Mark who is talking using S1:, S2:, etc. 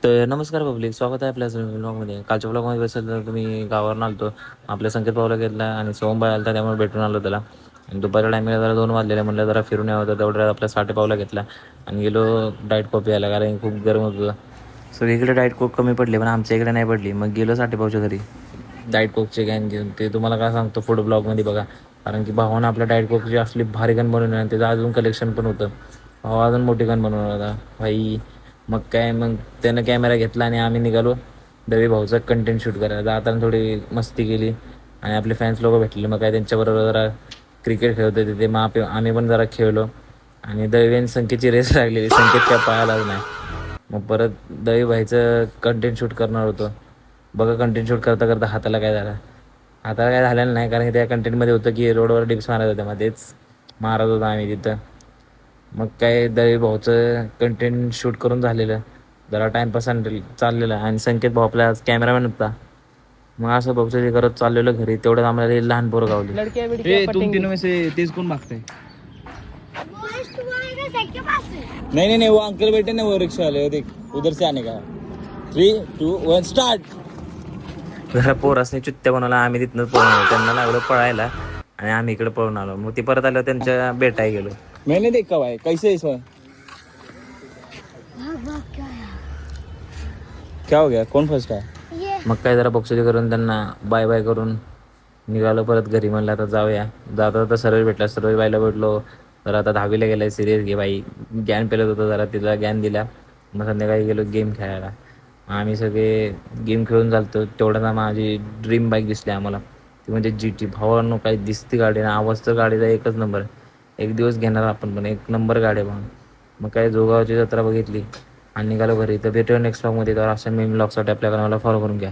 S1: तर नमस्कार पब्लिक, स्वागत आहे आपल्या ब्लॉगमध्ये. कालच्या ब्लॉगमध्ये बसेल तर तुम्ही गावावरून आलतो. आपल्या संकेत भाऊला घेतला आणि सोमबाई आलता, त्यामुळे भेटून आलो त्याला. आणि दुपारच्या टायमिंगला जरा 2 वाजलेले, म्हणलं जरा फिरून यावं. तर तेवढ्या आपल्या 60 पावला घेतला आणि गेलो डाएट कॉफी यायला, कारण खूप गरम होतं. सगळीकडे डाएट कोक कमी पडली, पण आमच्या इकडे नाही पडली. मग गेलो 60 पावच्या घरी डाएट कोकचे कॅन घेऊन. ते तुम्हाला काय सांगतो फूड ब्लॉगमध्ये बघा, कारण की भावानं आपल्या डाएट कोकची असली भारी गन बनवून आणि त्याचं अजून कलेक्शन पण होतं. भावा अजून मोठी गन बनवणार होता भाई. मग त्यानं कॅमेरा घेतला आणि आम्ही निघालो दवी भाऊचा कंटेंट शूट करायला. जाताना थोडी मस्ती केली आणि आपले फॅन्स लोक भेटले. मग काय त्यांच्याबरोबर जरा क्रिकेट खेळत होते तिथे. मग आम्ही पण जरा खेळलो आणि दवी आणि संकेतची रेस लागलेली. संकेत काय पळालाच नाही. मग परत दवी भाईचं कंटेंट शूट करणार होतो. बघा कंटेंट शूट करता करता हाताला काय झालेलं नाही, कारण की त्या कंटेंटमध्ये होतं की रोडवर डिप्स मारत होत्या. मग तेच मारत होता आम्ही तिथं. मग काय दवी भाऊचं कंटेंट शूट करून झालेलं, जरा टाईमपास चाललेला. आणि संकेत भाऊ आपला आज कॅमेरामॅन होता. मग असं भाऊचं ते करत चाललेलं घरी. तेवढं आम्हाला लहान पोरं गावली.
S2: तुम तीनों में से तेज कौन भागता है? नहीं नहीं नहीं, वो अंकल बैठे ना, वो रिक्शा वाले, वो देख उधर से आने का. 3, 2, 1 स्टार्ट.
S1: जरा पोरासने चुत्त्या बनवला. आम्ही तिथनं पळून आलो, त्यांना लागलं पळायला आणि आम्ही इकडे पळून आलो. मग ती परत आल्यावर त्यांच्या भेटाय गेलो.
S2: मैंने देखा भाई, कैसे इसमें क्या हो गया, कौन फर्स्ट है?
S1: मग काय जरा बक्षिसी करून त्यांना बाय बाय करून निघालो परत घरी. म्हणलं आता जाऊया. जाता तर सर्व भेटला, सर्व बायला भेटलो. तर आता 10वीला गेलाय, सिरियस घे बाई. ज्ञान पेलत होतं जरा, तिला ज्ञान दिला. मग संध्याकाळी गेलो गेम खेळायला. आम्ही सगळे गेम खेळून चालतो. तेवढ्यात माझी ड्रीम बाईक दिसली आम्हाला, ती म्हणजे GT. भावांनो काही दिसती गाडी ना, आवाज तर गाडीचा एकच नंबर. एक दिवस घेणार आपण पण, एक नंबर गाडी बघा. मग काय जोगावची जत्रा बघितली आणि निघालो घरी. तर भेटूया नेक्स्ट ब्लॉगमध्ये. तर अशा मी ब्लॉगसाठी आपल्या फॉलो करून घ्या.